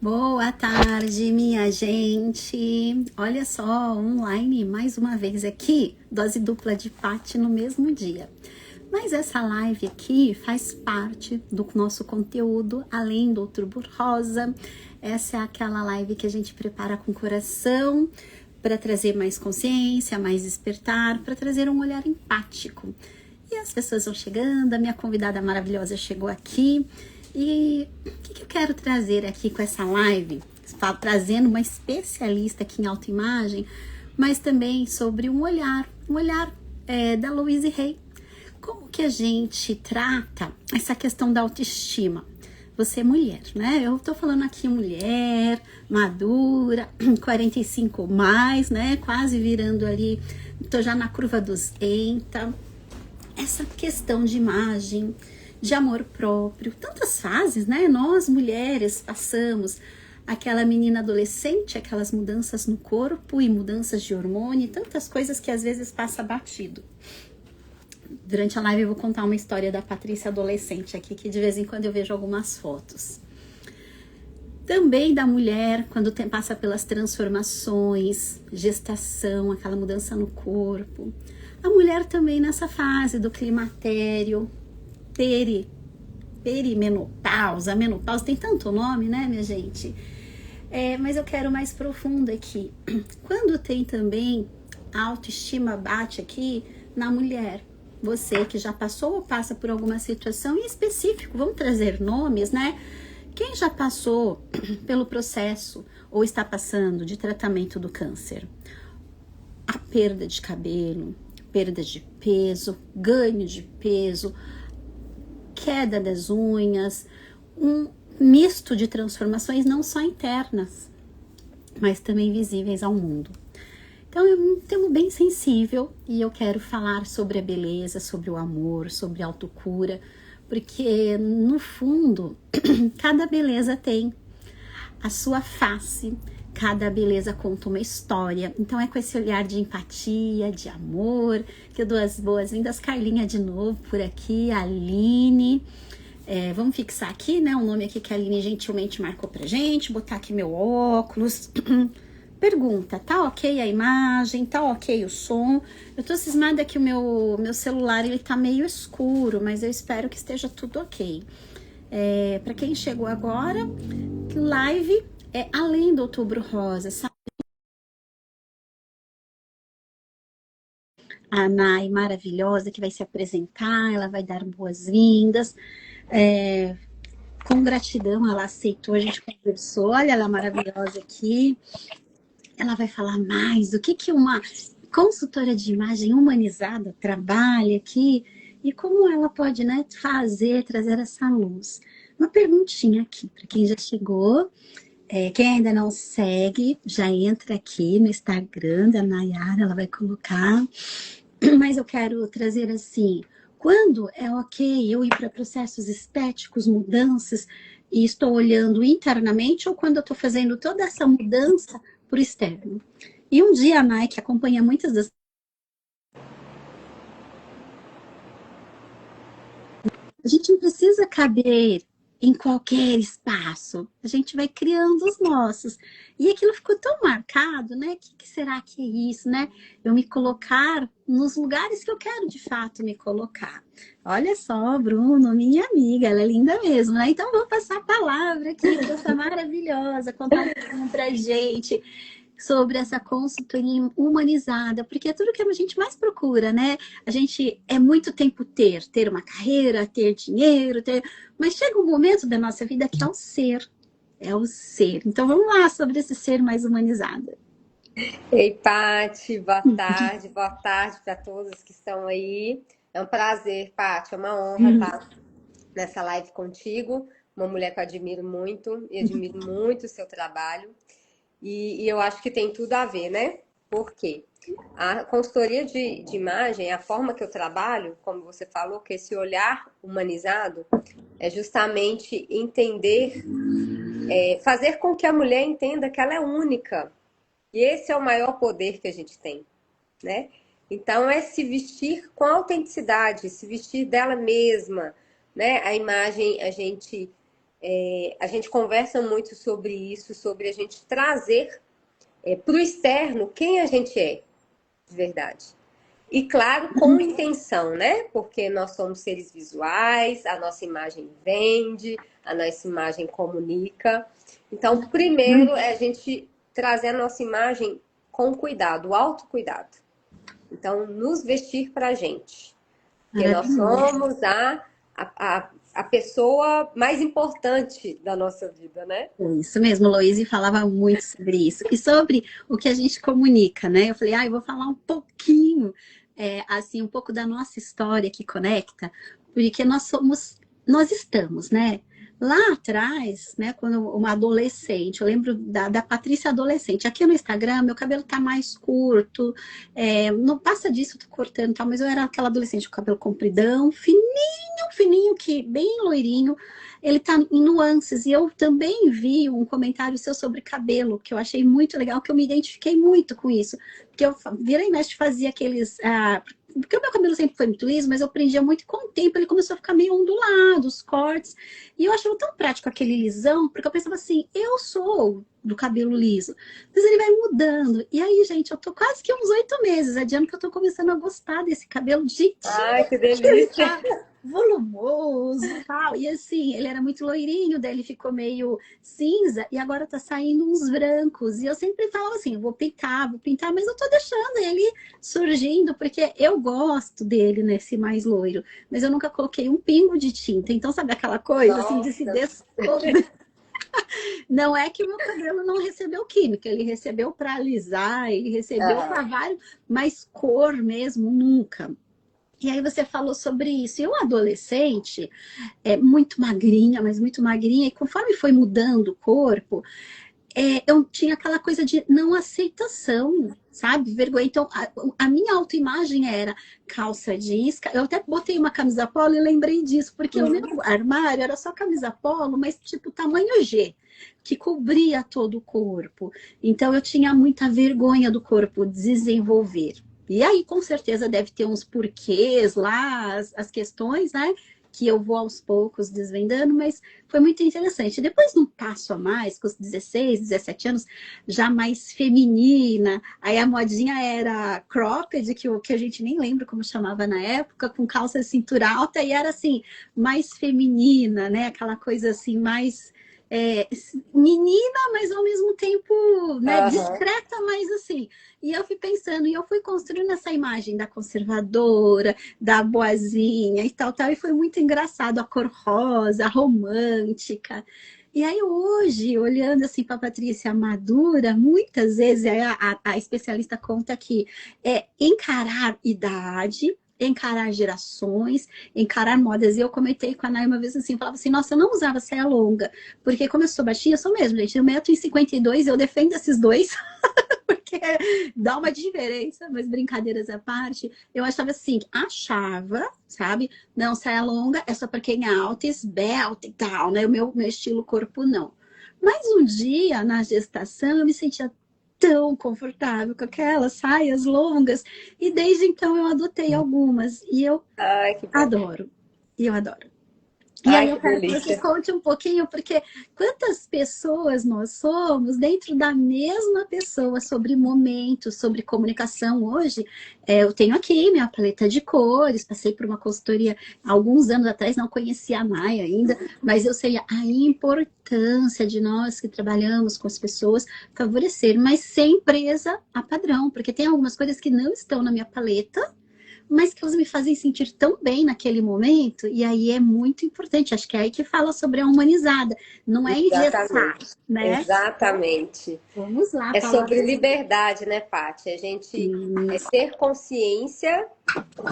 Boa tarde, minha gente. Olha só, online mais uma vez aqui, dose dupla de Paty no mesmo dia. Mas essa live aqui faz parte do nosso conteúdo, além do Outubro Rosa. Essa é aquela live que a gente prepara com coração para trazer mais consciência, mais despertar, para trazer um olhar empático. E as pessoas vão chegando, a minha convidada maravilhosa chegou aqui. E o que eu quero trazer aqui com essa live? Trazendo uma especialista aqui em autoimagem, mas também sobre um olhar da Louise Hay. Como que a gente trata essa questão da autoestima? Você é mulher, né? Eu tô falando aqui mulher, madura, 45 ou mais, né? Quase virando ali, tô já na curva dos 30. Essa questão de imagem, de amor próprio, tantas fases, né? Nós mulheres passamos aquela menina adolescente, aquelas mudanças no corpo e mudanças de hormônio, tantas coisas que às vezes passa batido. Durante a live eu vou contar uma história da Patrícia adolescente aqui, que de vez em quando eu vejo algumas fotos. Também da mulher, quando passa pelas transformações, gestação, aquela mudança no corpo. A mulher também nessa fase do climatério, perimenopausa, menopausa, tem tanto nome, né, minha gente? Mas eu quero mais profundo aqui. Quando tem também a autoestima bate aqui na mulher, você que já passou ou passa por alguma situação em específico, vamos trazer nomes, né? Quem já passou pelo processo ou está passando de tratamento do câncer? A perda de cabelo, perda de peso, ganho de peso, queda das unhas, um misto de transformações não só internas, mas também visíveis ao mundo. Então é um tema bem sensível e eu quero falar sobre a beleza, sobre o amor, sobre a autocura, porque no fundo cada beleza tem a sua face, cada beleza conta uma história. Então é com esse olhar de empatia, de amor, que eu dou as boas-vindas. Carlinha de novo por aqui, Aline. Vamos fixar aqui, né, o nome aqui que a Aline gentilmente marcou pra gente, botar aqui meu óculos. Pergunta, tá ok a imagem, tá ok o som? Eu tô cismada que o meu celular, ele tá meio escuro, mas eu espero que esteja tudo ok. Para quem chegou agora, live é além do Outubro Rosa, sabe? A Nai maravilhosa que vai se apresentar, ela vai dar boas-vindas. Com gratidão, ela aceitou, a gente conversou, olha ela maravilhosa aqui. Ela vai falar mais do que uma consultora de imagem humanizada trabalha aqui e como ela pode, né, trazer essa luz. Uma perguntinha aqui para quem já chegou, quem ainda não segue, já entra aqui no Instagram da Nayara, ela vai colocar. Mas eu quero trazer assim, quando é ok eu ir para processos estéticos, mudanças, e estou olhando internamente, ou quando eu estou fazendo toda essa mudança por externo. E um dia a Nike acompanha muitas das... A gente não precisa caber em qualquer espaço. A gente vai criando os nossos. E aquilo ficou tão marcado, né? O que será que é isso, né? Eu me colocar nos lugares que eu quero de fato me colocar. Olha só, Bruno, minha amiga, ela é linda mesmo, né? Então vou passar a palavra aqui para essa maravilhosa, contar um pouquinho pra gente sobre essa consultoria humanizada, porque é tudo que a gente mais procura, né? A gente é muito tempo ter uma carreira, ter dinheiro, mas chega um momento da nossa vida que é o ser. É o ser. Então vamos lá sobre esse ser mais humanizado. Ei, Paty, boa tarde para todos que estão aí. É um prazer, Paty, é uma honra estar nessa live contigo, uma mulher que eu admiro muito e admiro muito o seu trabalho. E eu acho que tem tudo a ver, né? Por quê? A consultoria de imagem, a forma que eu trabalho, como você falou, que esse olhar humanizado é justamente entender, fazer com que a mulher entenda que ela é única. E esse é o maior poder que a gente tem, né? Então é se vestir com autenticidade, se vestir dela mesma, né? A imagem a gente A gente conversa muito sobre isso, sobre a gente trazer para o externo quem a gente é, de verdade. E claro, com intenção, né? Porque nós somos seres visuais, a nossa imagem vende, a nossa imagem comunica. Então, primeiro é a gente trazer a nossa imagem com cuidado, o autocuidado. Então, nos vestir para a gente. Porque nós Maravilhoso. somos a pessoa mais importante da nossa vida, né? Isso mesmo, Loise falava muito sobre isso. E sobre o que a gente comunica, né? Eu falei, eu vou falar um pouquinho, assim, um pouco da nossa história que conecta, porque nós estamos, né? Lá atrás, né, quando uma adolescente, eu lembro da Patrícia adolescente. Aqui no Instagram, meu cabelo tá mais curto, não passa disso, eu tô cortando e tal, mas eu era aquela adolescente com cabelo compridão, fininho, fininho, que bem loirinho. Ele tá em nuances. E eu também vi um comentário seu sobre cabelo, que eu achei muito legal, que eu me identifiquei muito com isso. Porque eu vira e mexe fazia aqueles. Porque o meu cabelo sempre foi muito liso, mas eu prendia muito, e com o tempo ele começou a ficar meio ondulado, os cortes. E eu achava tão prático aquele lisão, porque eu pensava assim, eu sou do cabelo liso. Mas ele vai mudando. E aí, gente, eu tô quase que uns 8 meses adiando que eu tô começando a gostar desse cabelo de Ai, que que ele delícia! tá volumoso, tal. E assim, ele era muito loirinho, daí ele ficou meio cinza e agora tá saindo uns brancos. E eu sempre falava assim, vou pintar, mas eu tô deixando ele surgindo porque eu gosto dele nesse mais loiro, mas eu nunca coloquei um pingo de tinta. Então, sabe aquela coisa assim de se Nossa! descobrir? Não é que o meu cabelo não recebeu química, ele recebeu para alisar, ele recebeu para Aham. vários, mas cor mesmo nunca. E aí você falou sobre isso. E eu, adolescente, muito magrinha, mas muito magrinha, e conforme foi mudando o corpo, eu tinha aquela coisa de não aceitação, sabe? Vergonha. Então, a minha autoimagem era calça jeans. Eu até botei uma camisa polo e lembrei disso, porque o meu Uhum. armário era só camisa polo, mas tipo tamanho G, que cobria todo o corpo. Então, eu tinha muita vergonha do corpo desenvolver. E aí, com certeza, deve ter uns porquês lá, as questões, né? Que eu vou aos poucos desvendando, mas foi muito interessante. Depois, num passo a mais, com os 16, 17 anos, já mais feminina, aí a modinha era cropped, que a gente nem lembra como chamava na época, com calça de cintura alta, e era assim, mais feminina, né? Aquela coisa assim, mais é, menina, mas ao mesmo tempo, né, Aham. discreta, mas assim. E eu fui pensando, e eu fui construindo essa imagem da conservadora, da boazinha e tal, tal, e foi muito engraçado, a cor rosa, a romântica. E aí hoje, olhando assim para a Patrícia madura, muitas vezes a especialista conta que encarar idade, encarar gerações, encarar modas. E eu comentei com a Nay uma vez assim, falava assim, nossa, eu não usava saia longa, porque como eu sou baixinha, eu sou mesmo, gente, 1,52 m, eu defendo esses dois, porque dá uma diferença, mas brincadeiras à parte, eu achava, sabe? Não, saia longa é só para quem é alta, esbelta e tal, né? O meu estilo corpo não. Mas um dia, na gestação, eu me sentia tão confortável com aquelas saias longas, e desde então eu adotei algumas, e eu Ai, que bom. adoro. E eu adoro. E aí Ai, eu que quero que você delícia. conte um pouquinho, porque quantas pessoas nós somos dentro da mesma pessoa, sobre momentos, sobre comunicação. Hoje, eu tenho aqui minha paleta de cores, passei por uma consultoria há alguns anos atrás, não conhecia a Maia ainda, mas eu sei a importância de nós que trabalhamos com as pessoas favorecer, mas sem presa a padrão, porque tem algumas coisas que não estão na minha paleta, mas que elas me fazem sentir tão bem naquele momento, e aí é muito importante. Acho que é aí que fala sobre a humanizada, não é engessar, Exatamente. né? Então, Exatamente. vamos lá, É sobre palavras. liberdade, né, Paty? A gente Isso. ter consciência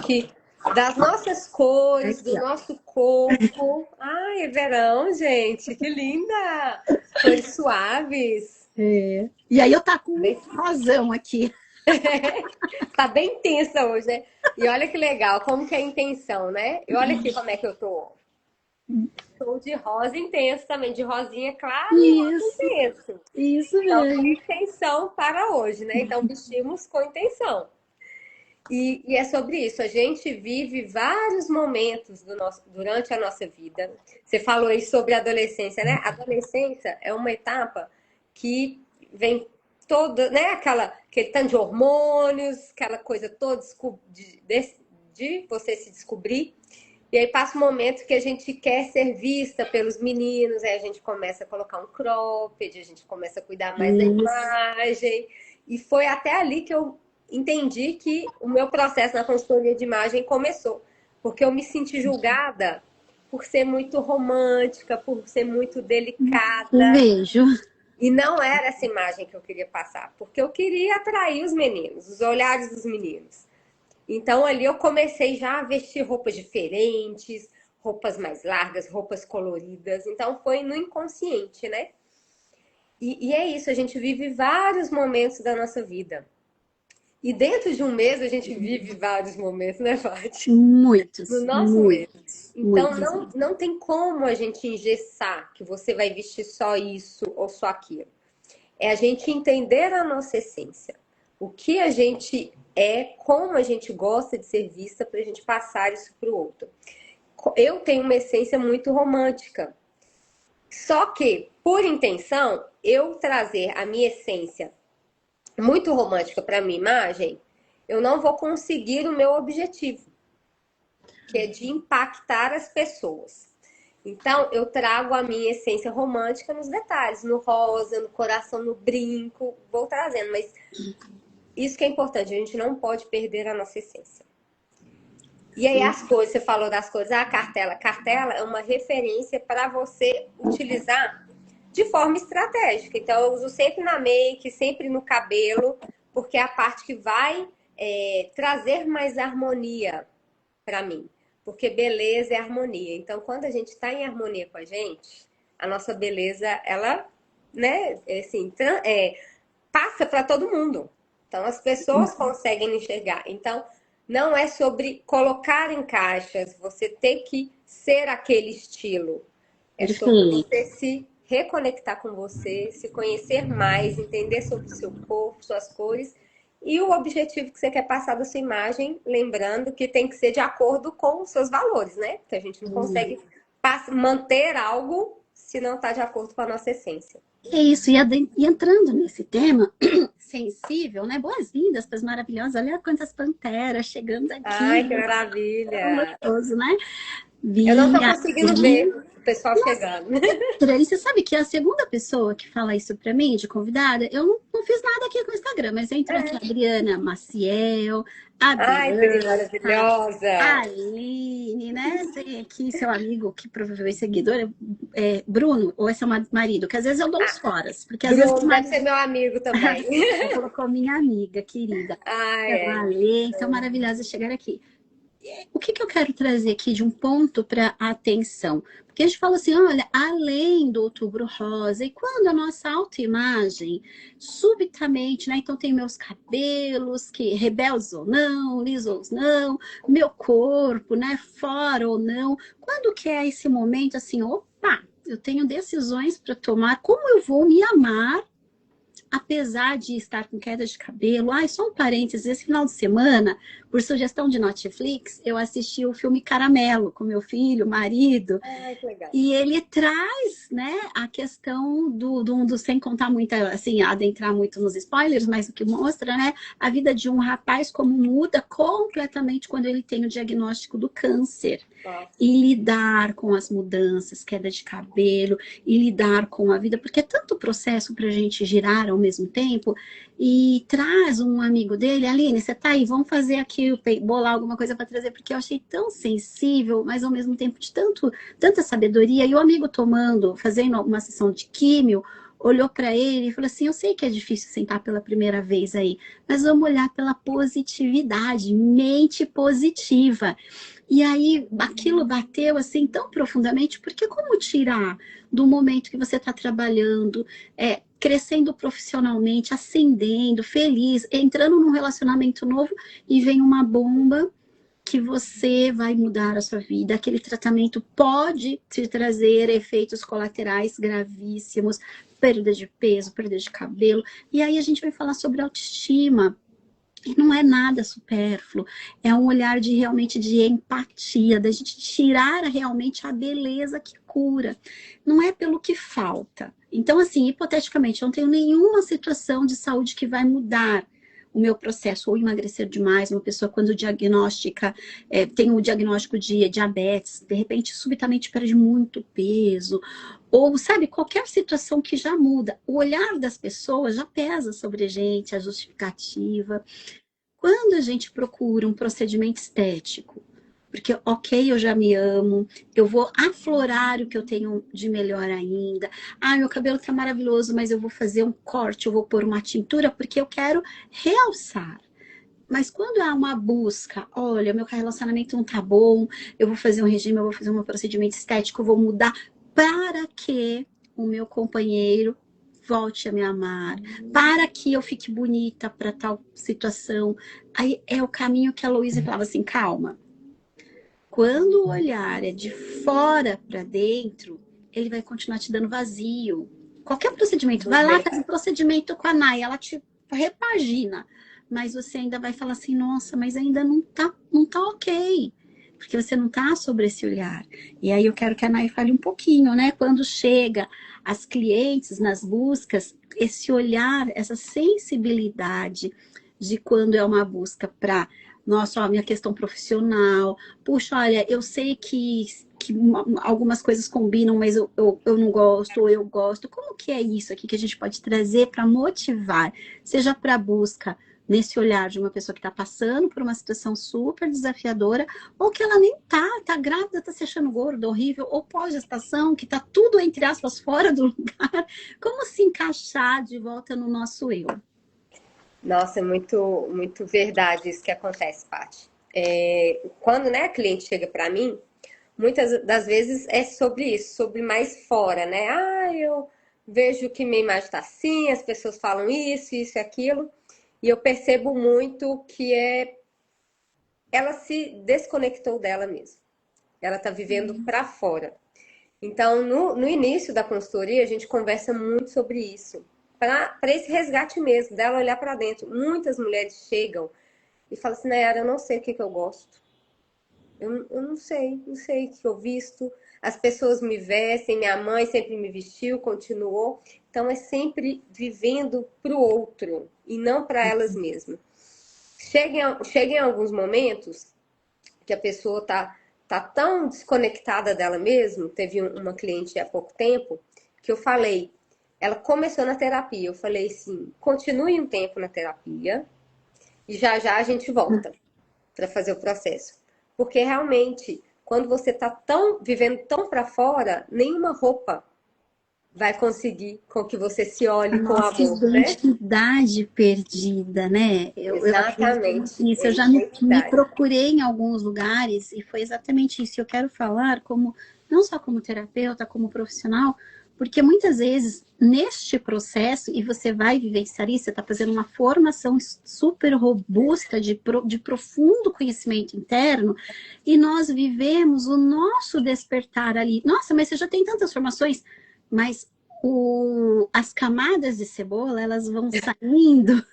que das nossas cores, Aqui, do ó. nosso corpo. Ai, é verão, gente, que linda! Cores suaves. E aí eu tá com um Bem- rosão aqui. Tá bem tensa hoje, né? E olha que legal, como que é a intenção, né? E olha aqui como é que eu tô. Tô de rosa intenso também, de rosinha claro e rosa Isso, intenso. isso Então, foi mesmo. intenção para hoje, né? Então, vestimos com intenção. E é sobre isso. A gente vive vários momentos durante a nossa vida. Você falou aí sobre a adolescência, né? A adolescência é uma etapa que vem toda, né? Aquele tanto de hormônios, aquela coisa toda de você se descobrir. E aí passa um momento que a gente quer ser vista pelos meninos, aí a gente começa a colocar um cropped, a gente começa a cuidar mais da Isso. imagem. E foi até ali que eu entendi que o meu processo na consultoria de imagem começou. Porque eu me senti julgada por ser muito romântica, por ser muito delicada. Vejo. E não era essa imagem que eu queria passar, porque eu queria atrair os meninos, os olhares dos meninos. Então ali eu comecei já a vestir roupas diferentes, roupas mais largas, roupas coloridas. Então foi no inconsciente, né? E é isso, a gente vive vários momentos da nossa vida. E dentro de um mês a gente vive vários momentos, né, Paty? No Muitos, nosso mês. muitos, Então muitos. não tem como a gente engessar que você vai vestir só isso ou só aquilo. É a gente entender a nossa essência. O que a gente é, como a gente gosta de ser vista para a gente passar isso para o outro. Eu tenho uma essência muito romântica. Só que, por intenção, eu trazer a minha essência muito romântica para a minha imagem, eu não vou conseguir o meu objetivo, que é de impactar as pessoas. Então, eu trago a minha essência romântica nos detalhes, no rosa, no coração, no brinco, vou trazendo, mas isso que é importante, a gente não pode perder a nossa essência. E aí as cores, você falou das cores, a cartela. Cartela é uma referência para você utilizar de forma estratégica. Então eu uso sempre na make, sempre no cabelo, porque é a parte que vai trazer mais harmonia para mim. Porque beleza é harmonia. Então quando a gente está em harmonia com a nossa beleza, ela, né, assim, passa para todo mundo. Então as pessoas conseguem enxergar. Então não é sobre colocar em caixas, você ter que ser aquele estilo. É sobre Perfeito. você se reconectar com você, se conhecer mais, entender sobre o seu corpo, suas cores e o objetivo que você quer passar da sua imagem, lembrando que tem que ser de acordo com os seus valores, né? Porque a gente não consegue manter algo se não está de acordo com a nossa essência. É isso, e entrando nesse tema sensível, né? Boas-vindas para as maravilhosas. Olha quantas panteras chegando Ai, aqui. que Tão maravilha! gostoso, né? Eu não tô Bia, conseguindo ver o pessoal chegando. e você sabe que a segunda pessoa que fala isso para mim, de convidada, eu não fiz nada aqui com o Instagram, mas entrou aqui a Adriana Maciel, a Ai, Bri, Bianca, a maravilhosa! Aline, né? Tem aqui seu amigo, que provavelmente é seguidor, Bruno, ou é seu marido, que às vezes eu dou uns foras, porque às vezes o Bruno deve marido ser meu amigo também. colocou minha amiga querida. Ai, Então, é. Ale, tão maravilhosa chegar aqui. O que eu quero trazer aqui de um ponto para a atenção? Porque a gente fala assim, olha, além do Outubro Rosa, e quando a nossa autoimagem, subitamente, né? Então tem meus cabelos, que rebeldes ou não, lisos ou não, meu corpo, né? Fora ou não. Quando que é esse momento assim, opa, eu tenho decisões para tomar, como eu vou me amar apesar de estar com queda de cabelo. Ai, só um parênteses, esse final de semana, por sugestão de Netflix, eu assisti o filme Caramelo com meu filho, marido, Ai, que legal. e ele traz, né, a questão do sem contar muito, assim, adentrar muito nos spoilers, mas o que mostra, né, a vida de um rapaz como muda completamente quando ele tem o diagnóstico do câncer. Nossa. E lidar com as mudanças, queda de cabelo, e lidar com a vida, porque é tanto processo para a gente girar ao mesmo tempo. E traz um amigo dele, Aline, você tá aí, vamos fazer aqui, bolar alguma coisa para trazer, porque eu achei tão sensível, mas ao mesmo tempo de tanta sabedoria. E o amigo tomando, fazendo uma sessão de químio, olhou para ele e falou assim: eu sei que é difícil sentar pela primeira vez aí, mas vamos olhar pela positividade, mente positiva. E aí aquilo bateu assim tão profundamente, porque como tirar do momento que você está trabalhando, crescendo profissionalmente, ascendendo, feliz, entrando num relacionamento novo e vem uma bomba que você vai mudar a sua vida. Aquele tratamento pode te trazer efeitos colaterais gravíssimos, perda de peso, perda de cabelo. E aí a gente vai falar sobre autoestima. E não é nada supérfluo, é um olhar de realmente de empatia, da gente tirar realmente a beleza que cura. Não é pelo que falta. Então, assim, hipoteticamente, eu não tenho nenhuma situação de saúde que vai mudar o meu processo, ou emagrecer demais, uma pessoa quando diagnostica, tem o diagnóstico de diabetes, de repente, subitamente perde muito peso, ou sabe, qualquer situação que já muda. O olhar das pessoas já pesa sobre a gente, a justificativa. Quando a gente procura um procedimento estético, porque, ok, eu já me amo, eu vou aflorar o que eu tenho de melhor ainda. Ah, meu cabelo tá maravilhoso, mas eu vou fazer um corte, eu vou pôr uma tintura, porque eu quero realçar. Mas quando há uma busca, olha, meu relacionamento não tá bom, eu vou fazer um regime, eu vou fazer um procedimento estético, eu vou mudar para que o meu companheiro volte a me amar, para que eu fique bonita para tal situação. Aí é o caminho que a Louise falava assim, calma. Quando o olhar é de fora para dentro, ele vai continuar te dando vazio. Qualquer procedimento, vai lá, faz um procedimento com a Nai, ela te repagina. Mas você ainda vai falar assim, nossa, mas ainda não tá ok. Porque você não tá sobre esse olhar. E aí eu quero que a Nai fale um pouquinho, né? Quando chega as clientes nas buscas, esse olhar, essa sensibilidade de quando é uma busca para, nossa, ó, minha questão profissional, puxa, olha, eu sei que algumas coisas combinam, mas eu não gosto, ou eu gosto. Como que é isso aqui que a gente pode trazer para motivar, seja para busca nesse olhar de uma pessoa que está passando por uma situação super desafiadora, ou que ela nem tá grávida, tá se achando gorda, horrível, ou pós-gestação, que tá tudo, entre aspas, fora do lugar. Como se encaixar de volta no nosso eu? Nossa, é muito, muito verdade isso que acontece, Paty. Quando, né, a cliente chega para mim, muitas das vezes é sobre isso, sobre mais fora, né? Ah, eu vejo que minha imagem está assim, as pessoas falam isso e aquilo, e eu percebo muito que ela se desconectou dela mesma. Ela está vivendo para fora. Então, no início da consultoria, a gente conversa muito sobre isso. Para esse resgate mesmo, dela olhar para dentro. Muitas mulheres chegam e falam assim, Nayara, eu não sei o que eu gosto. Eu não sei o que eu visto. As pessoas me vestem, minha mãe sempre me vestiu, continuou. Então, é sempre vivendo para o outro e não para elas mesmas. Chega em alguns momentos que a pessoa tá tão desconectada dela mesma. Teve uma cliente há pouco tempo que eu falei, ela começou na terapia. Eu falei assim, continue um tempo na terapia e já já a gente volta para fazer o processo. Porque realmente, quando você tá vivendo tão para fora, nenhuma roupa vai conseguir com que você se olhe com Nossa, amor, né? identidade perdida, né? Eu acredito muito Exatamente, nisso. é Eu já me identidade. procurei em alguns lugares e foi exatamente isso. Eu quero falar como, não só como terapeuta, como profissional, porque muitas vezes neste processo, e você vai vivenciar isso, você está fazendo uma formação super robusta de profundo conhecimento interno, e nós vivemos o nosso despertar ali. Nossa, mas você já tem tantas formações, mas as camadas de cebola, elas vão saindo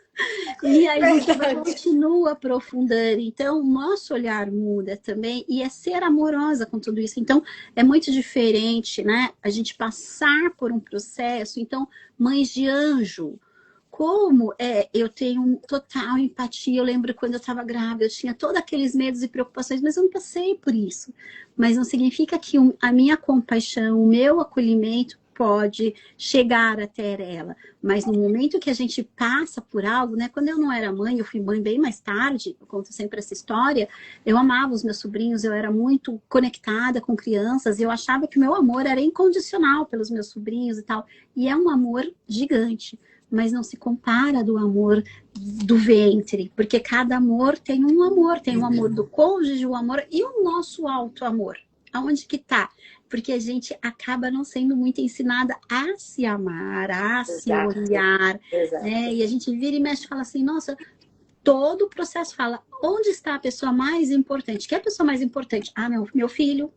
e aí a gente Verdade. continua aprofundando. Então, o nosso olhar muda também e é ser amorosa com tudo isso. Então, é muito diferente, né? A gente passar por um processo. Então, mães de anjo, como eu tenho total empatia. Eu lembro quando eu estava grávida, eu tinha todos aqueles medos e preocupações, mas eu não passei por isso. Mas não significa que a minha compaixão, o meu acolhimento pode chegar até ela. Mas no momento que a gente passa por algo, né? Quando eu não era mãe, eu fui mãe bem mais tarde, eu conto sempre essa história. Eu amava os meus sobrinhos, eu era muito conectada com crianças, eu achava que o meu amor era incondicional pelos meus sobrinhos e tal. E é um amor gigante, mas não se compara do amor do ventre, porque cada amor, tem o amor do cônjuge, o amor e o nosso alto amor. Aonde que tá? Porque a gente acaba não sendo muito ensinada a se amar, a se Exato, olhar, né? exato. E a gente vira e mexe e fala assim, nossa, todo o processo fala, onde está a pessoa mais importante? Quem é a pessoa mais importante? Ah, meu filho.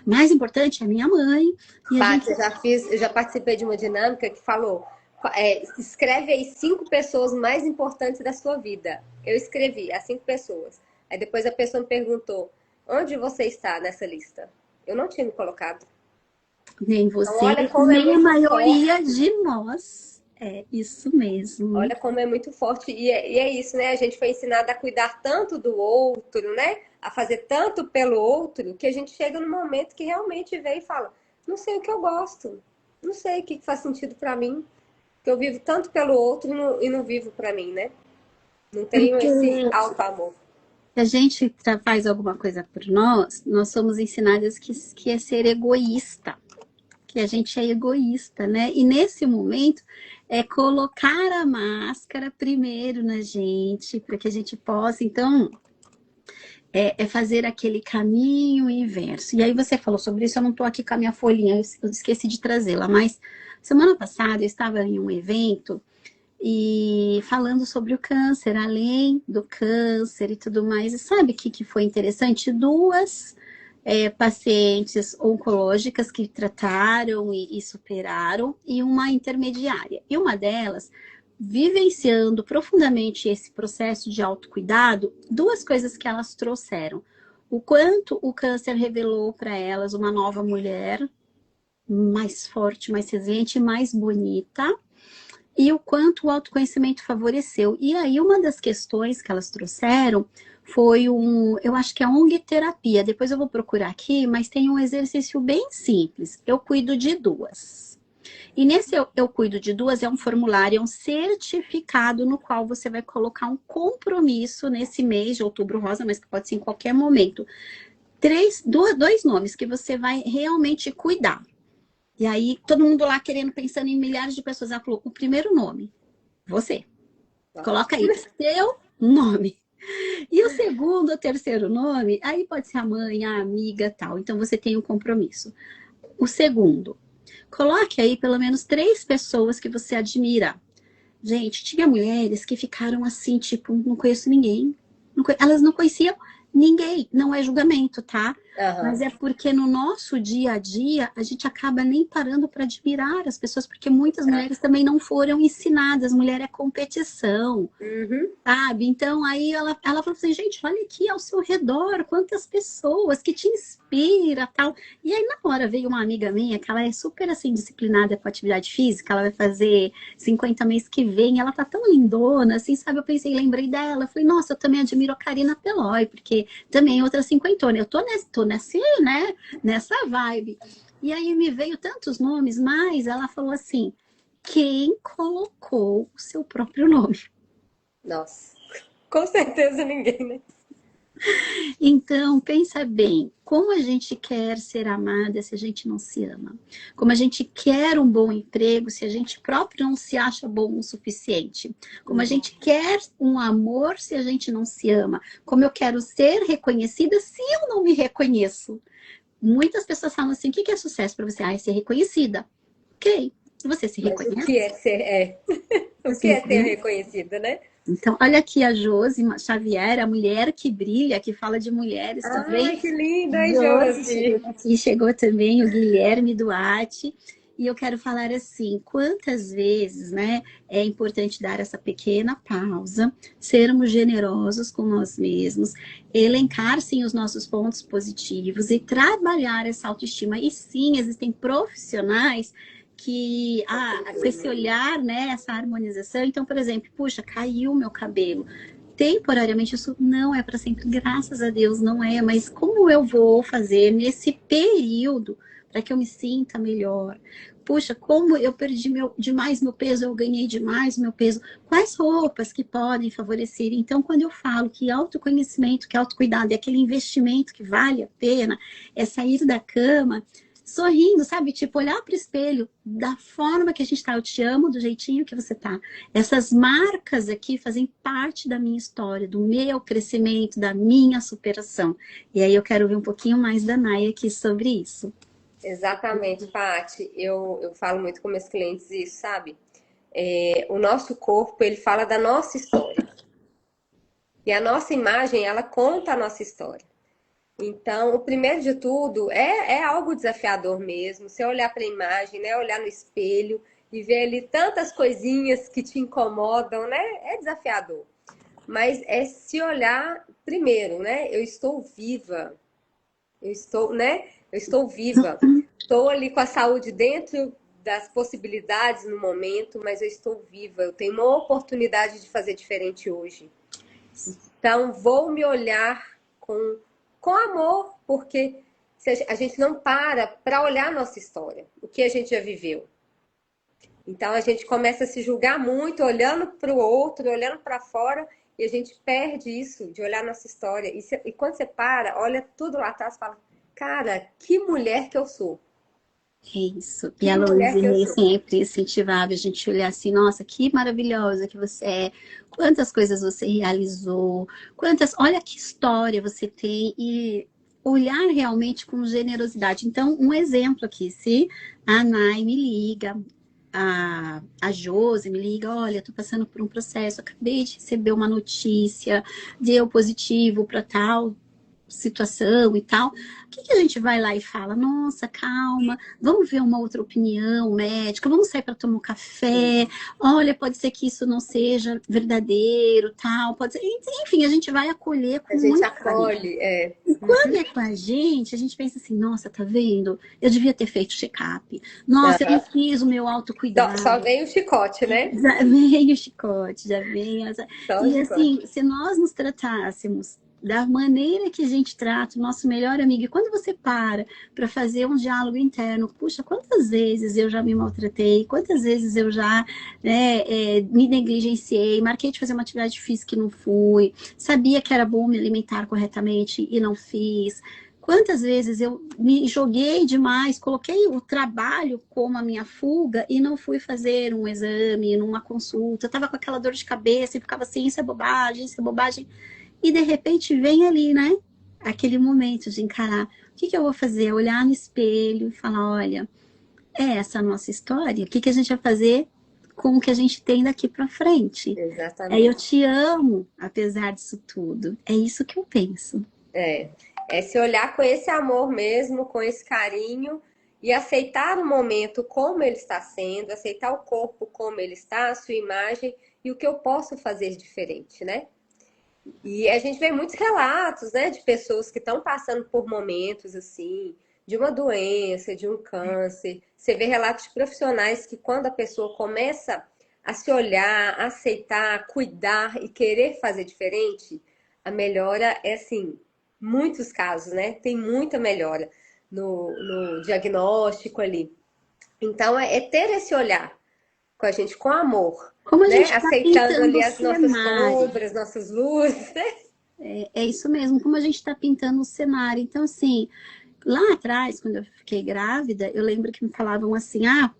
Mais importante é minha mãe. E a gente Paty, eu já participei de uma dinâmica que falou, escreve aí 5 pessoas mais importantes da sua vida. Eu escrevi as 5 pessoas. Aí depois a pessoa me perguntou, onde você está nessa lista? Eu não tinha me colocado. Nem Então, você, olha como é nem a muito maioria forte. de nós. É isso mesmo. Olha como é muito forte. E é isso, né? A gente foi ensinado a cuidar tanto do outro, né? A fazer tanto pelo outro, que a gente chega no momento que realmente vem e fala, não sei o que eu gosto. Não sei o que faz sentido pra mim. Que eu vivo tanto pelo outro e não vivo pra mim, né? Não tenho Porque esse auto-amor. se a gente faz alguma coisa por nós, nós somos ensinadas que é ser egoísta, que a gente é egoísta, né? E nesse momento é colocar a máscara primeiro na gente, para que a gente possa, então, fazer aquele caminho inverso. E aí você falou sobre isso, eu não estou aqui com a minha folhinha, eu esqueci de trazê-la, mas semana passada eu estava em um evento e falando sobre o câncer, além do câncer e tudo mais. E sabe o que foi interessante? Duas pacientes oncológicas que trataram e superaram, e uma intermediária. E uma delas, vivenciando profundamente esse processo de autocuidado, duas coisas que elas trouxeram. O quanto o câncer revelou para elas uma nova mulher, mais forte, mais resiliente, mais bonita, e o quanto o autoconhecimento favoreceu. E aí, uma das questões que elas trouxeram foi eu acho que é a ONG terapia, depois eu vou procurar aqui, mas tem um exercício bem simples. Eu cuido de duas. E nesse eu cuido de duas é um formulário, é um certificado no qual você vai colocar um compromisso nesse mês de outubro rosa, mas que pode ser em qualquer momento. Dois nomes que você vai realmente cuidar. E aí, todo mundo lá querendo, pensando em milhares de pessoas. Ela falou, o primeiro nome, você. Coloca aí, seu nome. E o segundo, o terceiro nome, aí pode ser a mãe, a amiga, tal. Então, você tem um compromisso. O segundo, coloque aí pelo menos 3 pessoas que você admira. Gente, tinha mulheres que ficaram assim, tipo, não conheço ninguém. Elas não conheciam ninguém. Não é julgamento, tá? Mas Aham. é porque no nosso dia a dia a gente acaba nem parando para admirar as pessoas, porque muitas mulheres também não foram ensinadas. Mulher é competição, Uhum. sabe? Então aí ela falou assim, gente, olha aqui ao seu redor, quantas pessoas que te inspira, tal. E aí na hora veio uma amiga minha, que ela é super assim disciplinada com atividade física, ela vai fazer 50 mês que vem, ela tá tão lindona, assim, sabe? Eu pensei, lembrei dela, falei, nossa, eu também admiro a Karina Peloy, porque também é outra cinquentona, eu tô nessa, né, nessa vibe. E aí me veio tantos nomes, mas ela falou assim, quem colocou o seu próprio nome? Nossa. Com certeza ninguém, né? Então, pensa bem, como a gente quer ser amada se a gente não se ama? Como a gente quer um bom emprego se a gente próprio não se acha bom o suficiente? Como a Uhum. gente quer um amor se a gente não se ama? Como eu quero ser reconhecida se eu não me reconheço? Muitas pessoas falam assim, o que é sucesso para você? Ah, é ser reconhecida. Ok, você se Mas o reconhece? que é ser, o Você que se é ser reconhece? reconhecida, né? Então, olha aqui a Josi Xavier, a mulher que brilha, que fala de mulheres também. Ai, que linda, hein, Josi chegou Josi? aqui, chegou também o Guilherme Duarte. E eu quero falar assim, quantas vezes, né, é importante dar essa pequena pausa, sermos generosos com nós mesmos, elencar sim os nossos pontos positivos e trabalhar essa autoestima. E sim, existem profissionais que, com esse olhar, né, essa harmonização. Então, por exemplo, puxa, caiu meu cabelo temporariamente, isso não é para sempre, graças a Deus não é, mas como eu vou fazer nesse período para que eu me sinta melhor? Puxa, como eu perdi demais meu peso, eu ganhei demais meu peso. Quais roupas que podem favorecer? Então, quando eu falo que autoconhecimento, que autocuidado é aquele investimento que vale a pena, é sair da cama sorrindo, sabe? Tipo, olhar para o espelho da forma que a gente está. Eu te amo do jeitinho que você tá. Essas marcas aqui fazem parte da minha história, do meu crescimento, da minha superação. E aí eu quero ver um pouquinho mais da Naya aqui sobre isso. Exatamente, Paty. Eu falo muito com meus clientes isso, sabe? O nosso corpo, ele fala da nossa história. E a nossa imagem, ela conta a nossa história. Então, o primeiro de tudo é algo desafiador mesmo. Você olhar para a imagem, né? Olhar no espelho e ver ali tantas coisinhas que te incomodam, né? É desafiador. Mas é se olhar primeiro, né? Eu estou viva, eu estou, né? Eu estou viva. Estou ali com a saúde dentro das possibilidades no momento, mas eu estou viva. Eu tenho uma oportunidade de fazer diferente hoje. Então, vou me olhar com amor, porque se a gente não para olhar a nossa história, o que a gente já viveu. Então, a gente começa a se julgar muito, olhando para o outro, olhando para fora, e a gente perde isso de olhar a nossa história. E quando você para, olha tudo lá atrás e fala, cara, que mulher que eu sou. É isso. E Que a mulher que eu Louise sou. sempre incentivava a gente a olhar assim, nossa, que maravilhosa que você é, quantas coisas você realizou, olha que história você tem e olhar realmente com generosidade. Então, um exemplo aqui, se a Nai me liga, a Josi me liga, olha, eu tô passando por um processo, acabei de receber uma notícia, deu positivo para tal situação e tal, o que, que a gente vai lá e fala? Nossa, calma, vamos ver uma outra opinião médica, vamos sair para tomar um café, olha, pode ser que isso não seja verdadeiro, tal, pode ser, enfim, a gente vai acolher A com gente muito carinho. acolhe, é. E quando é com a gente pensa assim, nossa, tá vendo? Eu devia ter feito check-up. Nossa, eu não fiz o meu Só autocuidado. vem o chicote, né? Já vem o chicote, já vem. Só o E chicote. assim, se nós nos tratássemos da maneira que a gente trata o nosso melhor amigo, e quando você para fazer um diálogo interno, puxa, quantas vezes eu já me maltratei, quantas vezes eu já me negligenciei, marquei de fazer uma atividade física e não fui, sabia que era bom me alimentar corretamente e não fiz. Quantas vezes eu me joguei demais, coloquei o trabalho como a minha fuga e não fui fazer um exame, numa consulta. Eu estava com aquela dor de cabeça e ficava assim, isso é bobagem, isso é bobagem. E de repente vem ali, né? Aquele momento de encarar. O que, que eu vou fazer? Olhar no espelho e falar, olha, é essa a nossa história? O que, que a gente vai fazer com o que a gente tem daqui para frente? É eu Exatamente. te amo, apesar disso tudo. É isso que eu penso. É se olhar com esse amor mesmo, com esse carinho e aceitar o momento como ele está sendo, aceitar o corpo como ele está, a sua imagem e o que eu posso fazer diferente, né? E a gente vê muitos relatos, né, de pessoas que estão passando por momentos assim, de uma doença, de um câncer. Você vê relatos de profissionais que quando a pessoa começa a se olhar, a aceitar, cuidar e querer fazer diferente, a melhora é assim, muitos casos, né? Tem muita melhora no diagnóstico ali. Então é ter esse olhar com a gente com amor, Como a né? gente está Aceitando pintando ali o as nossas cenário. sombras, nossas luzes, né? É isso mesmo, como a gente está pintando o cenário. Então, assim, lá atrás, quando eu fiquei grávida, eu lembro que me falavam assim: ah,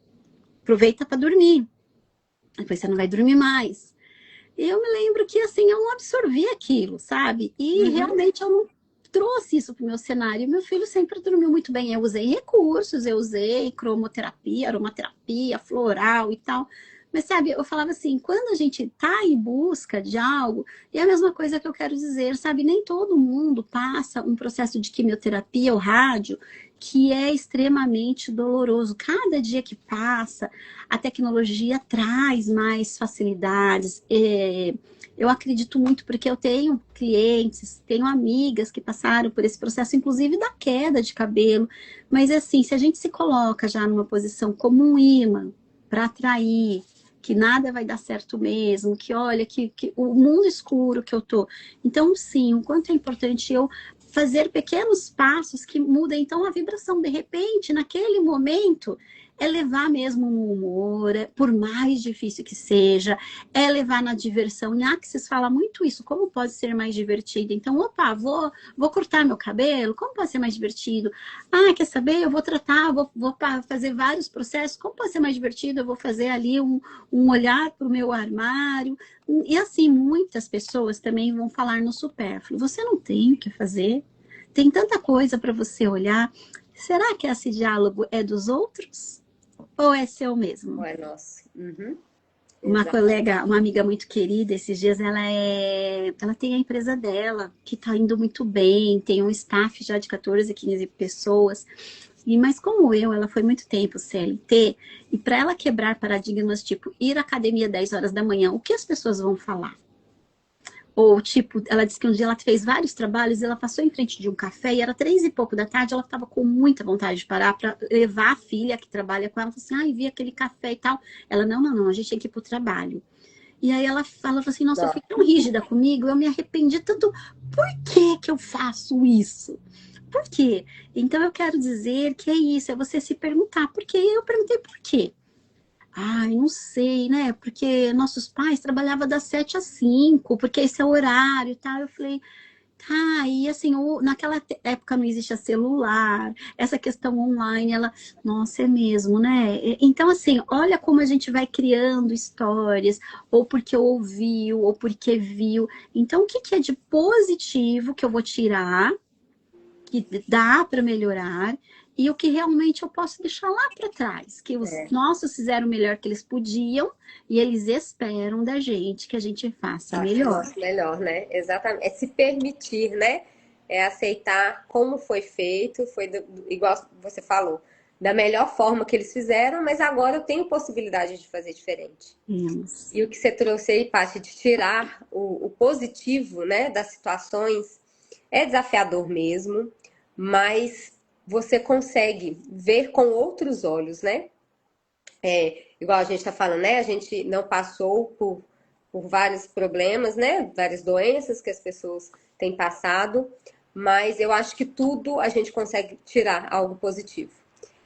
aproveita para dormir, depois você não vai dormir mais. E eu me lembro que, assim, eu não absorvi aquilo, sabe? E Uhum. realmente eu não trouxe isso para o meu cenário. Meu filho sempre dormiu muito bem. Eu usei recursos, eu usei cromoterapia, aromaterapia, floral e tal. Mas, sabe, eu falava assim, quando a gente tá em busca de algo, e é a mesma coisa que eu quero dizer, sabe, nem todo mundo passa um processo de quimioterapia ou rádio que é extremamente doloroso. Cada dia que passa, a tecnologia traz mais facilidades. Eu acredito muito porque eu tenho clientes, tenho amigas que passaram por esse processo, inclusive da queda de cabelo. Mas assim, se a gente se coloca já numa posição como um imã para atrair, que nada vai dar certo mesmo, que olha, que o mundo escuro que eu tô. Então, sim, o quanto é importante eu fazer pequenos passos que mudem então a vibração. De repente, naquele momento, é levar mesmo no humor, por mais difícil que seja, é levar na diversão. Em Axis fala muito isso, como pode ser mais divertido. Então, opa, vou cortar meu cabelo, como pode ser mais divertido? Ah, quer saber? Eu vou tratar, vou fazer vários processos, como pode ser mais divertido? Eu vou fazer ali um olhar para o meu armário. E assim, muitas pessoas também vão falar no supérfluo. Você não tem o que fazer, tem tanta coisa para você olhar. Será que esse diálogo é dos outros? Ou é seu mesmo? Não é nosso. Uhum. Uma Exatamente. colega, uma amiga muito querida, esses dias ela tem a empresa dela, que tá indo muito bem, tem um staff já de 14, 15 pessoas. Mas como ela foi muito tempo CLT, e para ela quebrar paradigmas, tipo, ir à academia 10 horas da manhã, o que as pessoas vão falar? Ou, tipo, ela disse que um dia ela fez vários trabalhos, e ela passou em frente de um café, e era 3 e pouco da tarde, ela estava com muita vontade de parar para levar a filha que trabalha com ela, falou assim, ai, vi aquele café e tal. Ela, não, a gente tem que ir pro trabalho. E aí ela falou assim, nossa, eu fui tão rígida comigo, eu me arrependi tanto. Por que que eu faço isso? Por quê? Então eu quero dizer que é isso, é você se perguntar, por quê? Eu perguntei por quê. Ai, não sei, né? Porque nossos pais trabalhavam das 7 às 5, porque esse é o horário e tal. Eu falei, tá, e assim, naquela época não existia celular, essa questão online, ela, nossa, é mesmo, né? Então, assim, olha como a gente vai criando histórias, ou porque ouviu, ou porque viu. Então, o que que é de positivo que eu vou tirar, que dá para melhorar, e o que realmente eu posso deixar lá para trás, que os nossos fizeram o melhor que eles podiam, e eles esperam da gente que a gente faça Faça o melhor. nosso melhor, né? Exatamente. É se permitir, né? É aceitar como foi feito, igual você falou, da melhor forma que eles fizeram, mas agora eu tenho possibilidade de fazer diferente. Temos. E o que você trouxe aí, Paty, de tirar o positivo, né, das situações, é desafiador mesmo, mas você consegue ver com outros olhos, né? Igual a gente está falando, né? A gente não passou por vários problemas, né? Várias doenças que as pessoas têm passado, mas eu acho que tudo a gente consegue tirar algo positivo.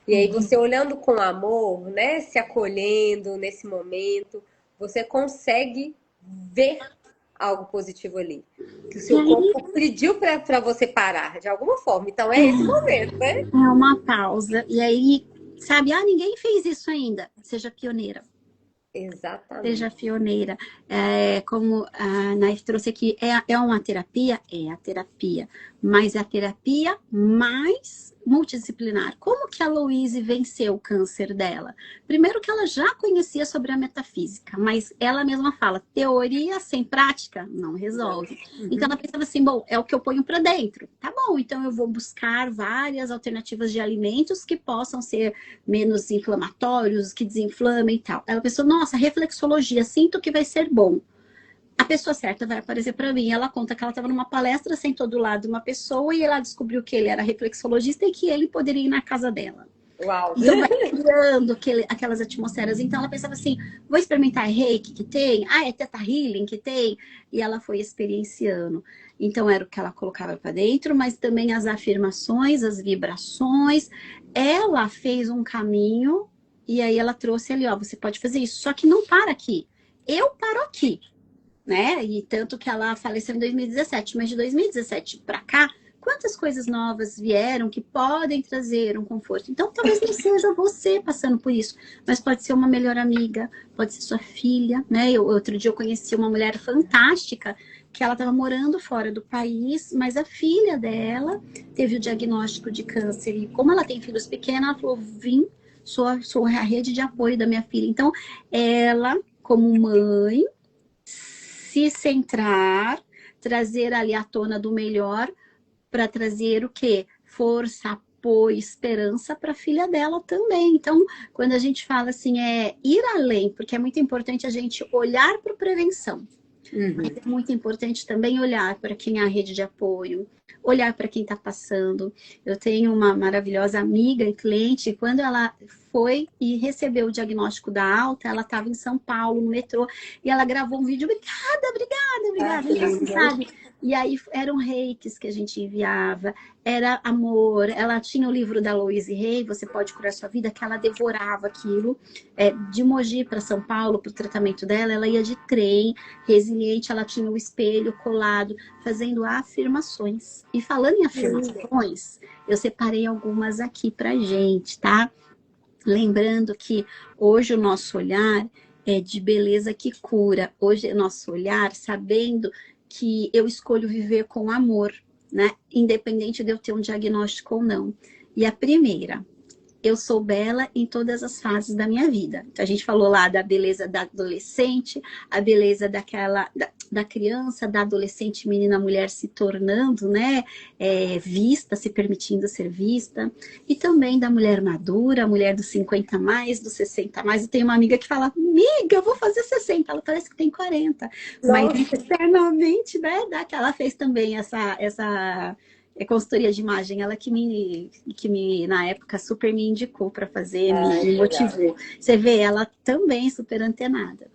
E aí você olhando com amor, né? Se acolhendo nesse momento, você consegue ver algo positivo ali. Que o E seu aí corpo pediu para você parar de alguma forma. Então é esse momento, né? é uma pausa. E aí, sabe, ninguém fez isso ainda. Seja pioneira. Seja Exatamente. pioneira. Como a Naif trouxe aqui, é uma terapia? É a terapia. Mas é a terapia mais multidisciplinar. Como que a Louise venceu o câncer dela? Primeiro que ela já conhecia sobre a metafísica, mas ela mesma fala, teoria sem prática não resolve. Então ela pensava assim, bom, é o que eu ponho para dentro. Tá bom, então eu vou buscar várias alternativas de alimentos que possam ser menos inflamatórios, que desinflamem e tal. Ela pensou, nossa, reflexologia, sinto que vai ser bom. A pessoa certa vai aparecer para mim. Ela conta que ela estava numa palestra, sentou do lado de uma pessoa e ela descobriu que ele era reflexologista e que ele poderia ir na casa dela. Uau! Então vai criando aquelas atmosferas. Então ela pensava assim, vou experimentar reiki que tem, é teta healing que tem, e ela foi experienciando. Então era o que ela colocava para dentro, mas também as afirmações, as vibrações. Ela fez um caminho e aí ela trouxe ali, ó, você pode fazer isso, só que não para aqui. Eu paro aqui, né? E tanto que ela faleceu em 2017, mas de 2017 para cá, quantas coisas novas vieram que podem trazer um conforto? Então, talvez não seja você passando por isso, mas pode ser uma melhor amiga, pode ser sua filha, né? Outro dia eu conheci uma mulher fantástica que ela estava morando fora do país, mas a filha dela teve o diagnóstico de câncer e como ela tem filhos pequenos, ela falou, vim, sou a rede de apoio da minha filha. Então, ela, como mãe, se centrar, trazer ali à tona do melhor, para trazer o quê? Força, apoio, esperança para a filha dela também. Então, quando a gente fala assim, é ir além, porque é muito importante a gente olhar para prevenção. Mas é muito importante também olhar para quem é a rede de apoio, olhar para quem está passando. Eu tenho uma maravilhosa amiga e cliente, e quando ela foi e recebeu o diagnóstico da alta, ela estava em São Paulo, no metrô, e ela gravou um vídeo, obrigada. Então, assim, sabe? E aí eram reikis que a gente enviava, era amor. Ela tinha o livro da Louise Hay, Você Pode Curar Sua Vida, que ela devorava aquilo. De Mogi para São Paulo, para o tratamento dela, ela ia de trem, resiliente, ela tinha o espelho colado, fazendo afirmações. E falando em afirmações, eu separei algumas aqui pra gente, tá? Lembrando que hoje o nosso olhar é de beleza que cura. Hoje o nosso olhar sabendo que eu escolho viver com amor, né? Independente de eu ter um diagnóstico ou não. E a primeira, eu sou bela em todas as fases da minha vida. Então, a gente falou lá da beleza da adolescente, a beleza da criança, da adolescente, menina, mulher se tornando, né, vista, se permitindo ser vista. E também da mulher madura, a mulher dos 50 a mais, dos 60 a mais. Eu tenho uma amiga que fala, amiga, eu vou fazer 60. Ela parece que tem 40. Mas internamente, né, ela fez também essa consultoria de imagem, ela que na época super me indicou para fazer, me motivou. Você vê, ela também super antenada.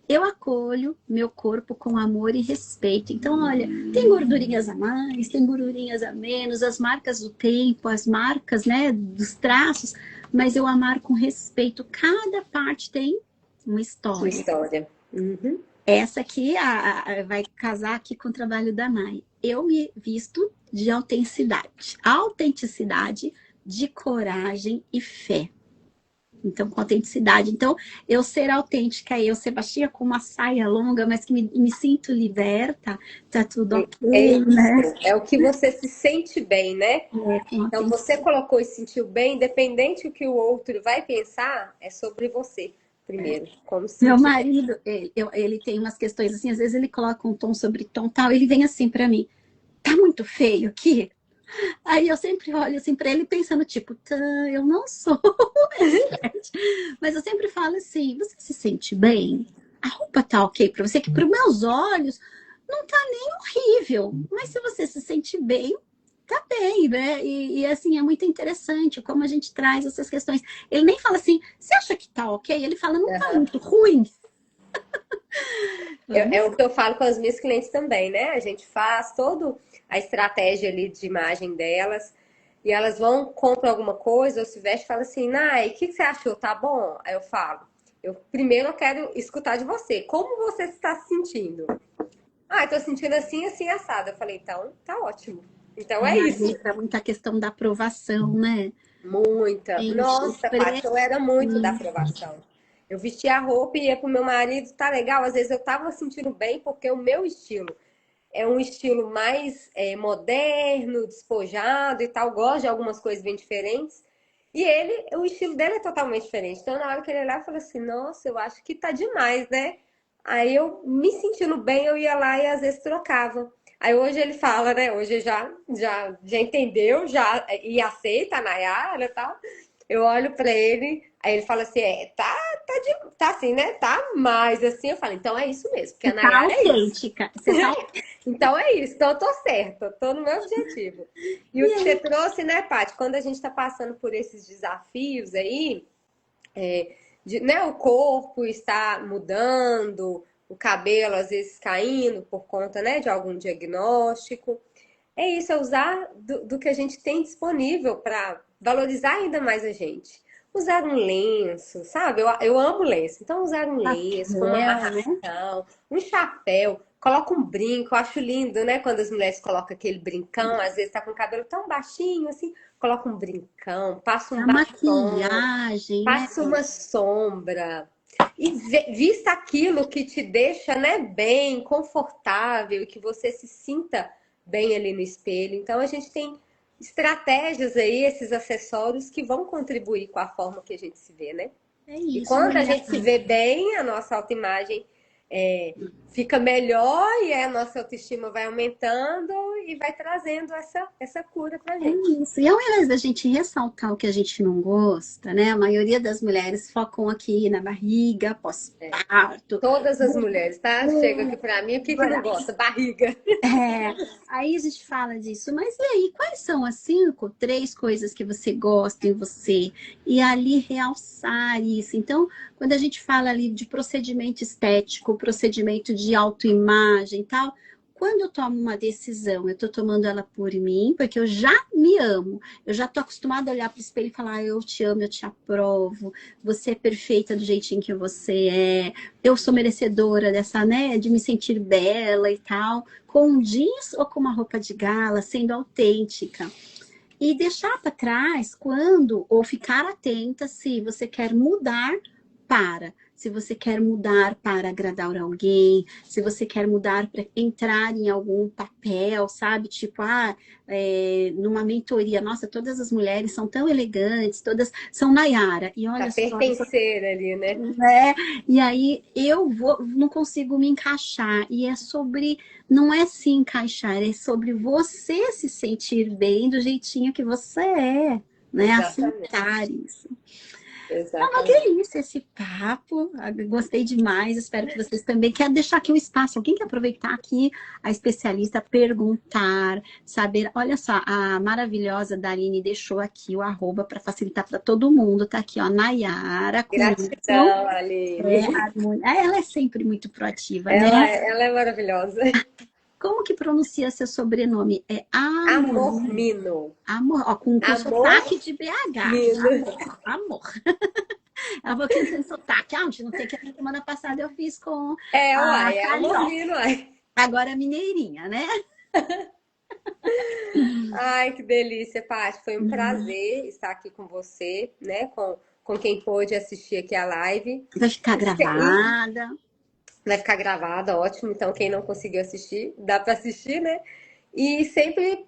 Eu acolho meu corpo com amor e respeito. Então, olha, tem gordurinhas a mais, tem gordurinhas a menos, as marcas do tempo, as marcas, né, dos traços, mas eu amar com respeito. Cada parte tem uma história. Uma história. Uhum. Essa aqui vai casar aqui com o trabalho da Mai. Eu me visto de autenticidade. Autenticidade, de coragem e fé. Então, com autenticidade. Então, eu ser autêntica, eu ser baixinha com uma saia longa, mas que me sinto liberta, tá tudo ok, né? É o que você se sente bem, né? Então, você colocou e sentiu bem, independente do que o outro vai pensar, é sobre você. Primeiro, como se meu marido, ele tem umas questões assim, às vezes ele coloca um tom sobre tom tal, ele vem assim pra mim, tá muito feio aqui? Aí eu sempre olho assim pra ele pensando, tipo, eu não sou mas eu sempre falo assim, você se sente bem? A roupa tá ok pra você? Que pros meus olhos não tá nem horrível, mas se você se sente bem, tá bem, né? E assim, é muito interessante como a gente traz essas questões. Ele nem fala assim, você acha que tá ok? Ele fala, não tá muito ruim. É o que eu falo com as minhas clientes também, né? A gente faz toda a estratégia ali de imagem delas e elas vão, compram alguma coisa ou se veste e falam assim, Nai, o que você achou? Tá bom? Aí eu falo, primeiro eu quero escutar de você. Como você está se sentindo? Eu tô sentindo assim, assim, assado. Eu falei, então, tá ótimo. Então é isso. Entra muita questão da aprovação, né? Muita. Gente, Nossa, Paty, eu era muito da aprovação. Eu vestia a roupa e ia pro meu marido, tá legal? Às vezes eu tava sentindo bem porque o meu estilo é um estilo mais moderno, despojado e tal. Gosto de algumas coisas bem diferentes. E o estilo dele é totalmente diferente. Então, na hora que ele olhava, eu falei assim, nossa, eu acho que tá demais, né? Aí eu, me sentindo bem, eu ia lá e às vezes trocava. Aí hoje ele fala, né? Hoje já entendeu, já e aceita a Nayara e tal. Eu olho pra ele, aí ele fala assim, tá assim, né? Tá mais assim. Eu falo, então é isso mesmo, porque a Nayara é isso. Você tá... Então é isso, então eu tô certa, tô no meu objetivo. E o que você trouxe, né, Paty, quando a gente tá passando por esses desafios aí, né, o corpo está mudando, o cabelo às vezes caindo por conta, né, de algum diagnóstico. É isso, é usar do que a gente tem disponível para valorizar ainda mais a gente. Usar um lenço, sabe? Eu amo lenço. Então, usar um lenço com uma amarração, um chapéu, coloca um brinco. Eu acho lindo, né? Quando as mulheres colocam aquele brincão, às vezes tá com o cabelo tão baixinho, assim, coloca um brincão, passa um batom, maquiagem, passa uma sombra. E vista aquilo que te deixa, né, bem, confortável e que você se sinta bem ali no espelho. Então, a gente tem estratégias aí, esses acessórios que vão contribuir com a forma que a gente se vê, né? É isso, e quando a gente se vê bem, a nossa autoimagem fica melhor e a nossa autoestima vai aumentando e vai trazendo essa cura pra gente. É isso. E ao invés da gente ressaltar o que a gente não gosta, né? A maioria das mulheres focam aqui na barriga, pós-parto. Todas as mulheres, tá? Chega aqui pra mim, o que não gosta? Barriga. Aí a gente fala disso. Mas e aí, quais são as 5, 3 coisas que você gosta em você? E ali realçar isso. Então, quando a gente fala ali de procedimento estético, procedimento de autoimagem e tal, quando eu tomo uma decisão, eu estou tomando ela por mim, porque eu já me amo. Eu já estou acostumada a olhar para o espelho e falar, eu te amo, eu te aprovo. Você é perfeita do jeitinho que você é. Eu sou merecedora dessa, né, de me sentir bela e tal. Com um jeans ou com uma roupa de gala, sendo autêntica. E deixar para trás quando, ou ficar atenta se você quer mudar para se você quer mudar para agradar alguém, se você quer mudar para entrar em algum papel, sabe? Tipo, numa mentoria, nossa, todas as mulheres são tão elegantes, todas são Nayara. E Pra olha só, pertencer ali, né? né? E aí não consigo me encaixar. E é sobre, não é se encaixar, é sobre você se sentir bem do jeitinho que você é, né? Exatamente, Aceitar isso. É uma exatamente. delícia esse papo. Gostei demais. Espero que vocês também. Quero deixar aqui um espaço. Alguém quer aproveitar aqui a especialista, perguntar, saber. Olha só, a maravilhosa Darine deixou aqui o arroba para facilitar para todo mundo. Tá aqui, ó, Nayara com Y. Gratidão, Aline. Ela é sempre muito proativa, Ela, né? ela é maravilhosa. Como que pronuncia seu sobrenome? É Amor Amor. Mino. Amor, ó, com Amor sotaque de BH. Mino. Amor, amor. Ela falou que não tem sotaque. Ah, não sei que a semana passada eu fiz com É, a uai, é Amor Carioca. Mino, uai. Agora é mineirinha, né? Ai, que delícia, Paty. Foi um prazer estar aqui com você, né? Com quem pôde assistir aqui a live. Vai ficar E gravada. vai ficar gravada, ótimo. Então, quem não conseguiu assistir, dá para assistir, né? E sempre,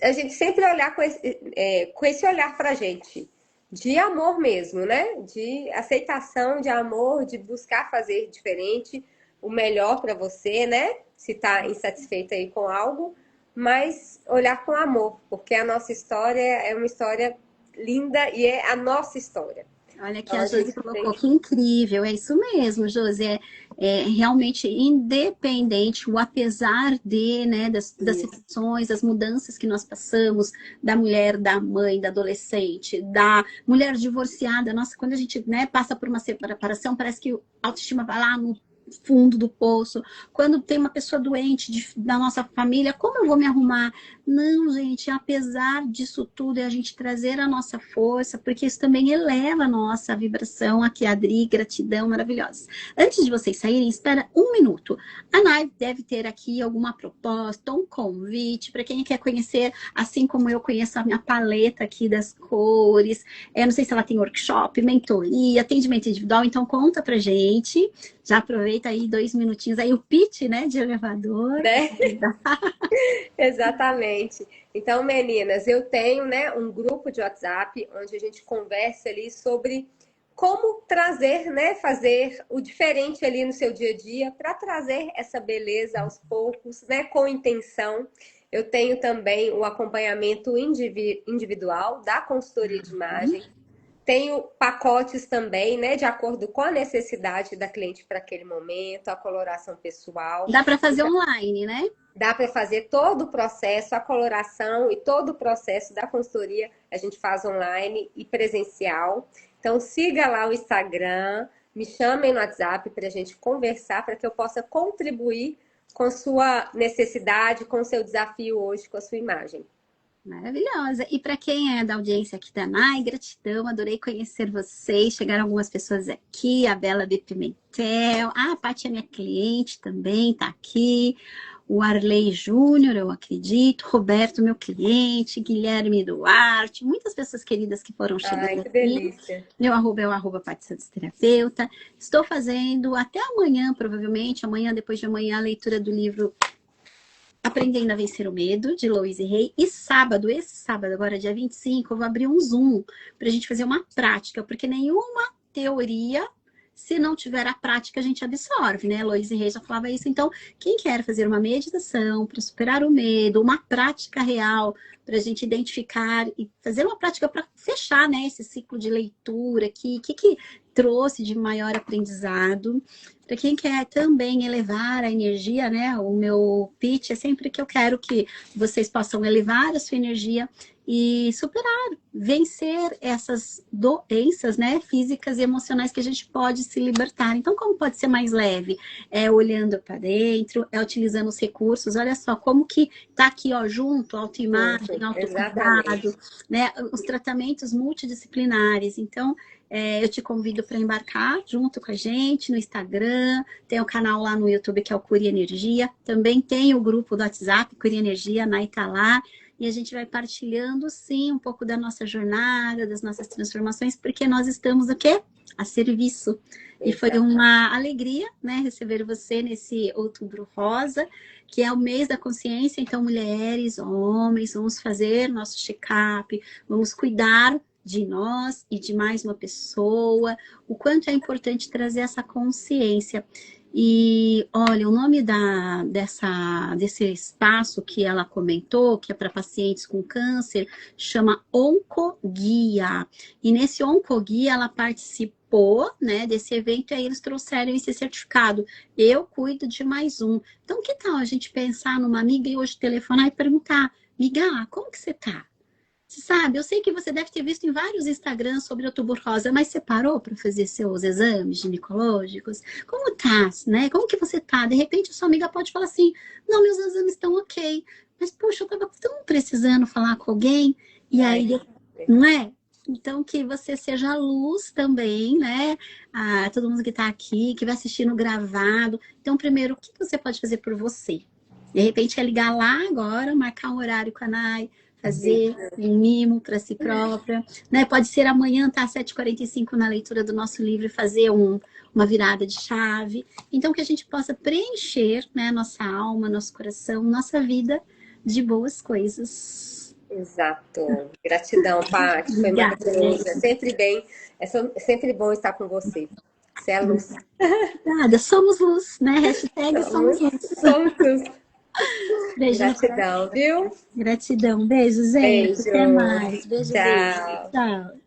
a gente sempre olhar com esse olhar pra gente, de amor mesmo, né? De aceitação, de amor, de buscar fazer diferente, o melhor para você, né? Se tá insatisfeita aí com algo, mas olhar com amor, porque a nossa história é uma história linda e é a nossa história. Olha que Então a a Josi gente colocou, tem que incrível, é isso mesmo, Josi, é realmente independente, o apesar de, né, das isso. situações, das mudanças que nós passamos, da mulher, da mãe, da adolescente, da mulher divorciada, nossa, quando a gente, né, passa por uma separação, parece que a autoestima vai lá no fundo do poço, quando tem uma pessoa doente da nossa família, como eu vou me arrumar? Não, gente, apesar disso tudo, é a gente trazer a nossa força, porque isso também eleva a nossa vibração. Aqui, Adri, gratidão maravilhosa. Antes de vocês saírem, espera um minuto. A Nai deve ter aqui alguma proposta, um convite para quem quer conhecer, assim como eu conheço a minha paleta aqui das cores. Eu não sei se ela tem workshop, mentoria, atendimento individual, então conta pra gente. Já aproveita aí 2 minutinhos aí o pitch, né, de elevador. Né? Exatamente. Então, meninas, eu tenho, né, um grupo de WhatsApp onde a gente conversa ali sobre como trazer, né, fazer o diferente ali no seu dia a dia para trazer essa beleza aos poucos, né, com intenção. Eu tenho também o acompanhamento individual da consultoria de imagem. Tenho pacotes também, né, de acordo com a necessidade da cliente para aquele momento, a coloração pessoal. Dá para fazer online, né? Dá para fazer todo o processo, a coloração e todo o processo da consultoria a gente faz online e presencial. Então siga lá o Instagram, me chamem no WhatsApp para a gente conversar, para que eu possa contribuir com sua necessidade, com o seu desafio hoje, com a sua imagem. Maravilhosa. E para quem é da audiência aqui da NAI, gratidão, adorei conhecer vocês. Chegaram algumas pessoas aqui, a Bela B. Pimentel, a Paty é minha cliente também, tá aqui. O Arley Júnior, eu acredito, Roberto, meu cliente, Guilherme Duarte, muitas pessoas queridas que foram chegando Ai, que aqui. delícia. Meu arroba é o arroba Paty Santos Terapeuta. Estou fazendo até amanhã, provavelmente, amanhã, depois de amanhã, a leitura do livro Aprendendo a Vencer o Medo, de Louise Hay. E sábado, esse sábado, agora dia 25, eu vou abrir um Zoom para a gente fazer uma prática, porque nenhuma teoria, se não tiver a prática, a gente absorve, né? Louise Hay já falava isso. Então, quem quer fazer uma meditação para superar o medo, uma prática real, para a gente identificar e fazer uma prática para fechar, né, esse ciclo de leitura aqui, o que trouxe de maior aprendizado. Para quem quer também elevar a energia, né? O meu pitch é sempre que eu quero que vocês possam elevar a sua energia e superar, vencer essas doenças, né, físicas e emocionais que a gente pode se libertar. Então, como pode ser mais leve? É olhando para dentro, é utilizando os recursos. Olha só como que tá aqui, ó, junto, autoimagem, autocuidado, né, os tratamentos multidisciplinares. Então, eu te convido para embarcar junto com a gente no Instagram, tem o canal lá no YouTube que é o Cure Energia, também tem o grupo do WhatsApp, Cure Energia, a Nay tá lá, e a gente vai partilhando sim um pouco da nossa jornada, das nossas transformações, porque nós estamos o quê? a serviço. E foi Exato. uma alegria, né, receber você nesse Outubro Rosa, que é o mês da consciência. Então, mulheres, homens, vamos fazer nosso check-up, vamos cuidar de nós e de mais uma pessoa, o quanto é importante trazer essa consciência. E olha, o nome desse espaço que ela comentou, que é para pacientes com câncer, chama Oncoguia. E nesse Oncoguia ela participou, né, desse evento, e aí eles trouxeram esse certificado. Eu cuido de mais um. Então, que tal a gente pensar numa amiga e hoje telefonar e perguntar: amiga, como que você tá? Você sabe, eu sei que você deve ter visto em vários Instagrams sobre o Outubro Rosa, mas você parou para fazer seus exames ginecológicos? Como tá, né? Como que você tá? De repente, a sua amiga pode falar assim: não, meus exames estão ok, mas poxa, eu tava tão precisando falar com alguém, e Ai, aí, não é? Então, que você seja a luz também, né? Ah, todo mundo que tá aqui, que vai assistir no gravado. Então, primeiro, o que você pode fazer por você? De repente, é ligar lá agora, marcar um horário com a Nai, fazer um mimo para si própria, né? Pode ser amanhã, tá, às 7h45 na leitura do nosso livro, fazer uma virada de chave. Então, que a gente possa preencher, né, nossa alma, nosso coração, nossa vida de boas coisas. exato. Gratidão, Paty. Foi Obrigada, maravilhoso. gente. É sempre bom estar com você. Você é luz. Obrigada. Somos luz, né? Hashtag somos luz. Somos luz. Beijo no coração. Gratidão, viu? Gratidão. Beijo, gente. Até Beijo. mais. Beijo, beijo. Tchau. Tchau.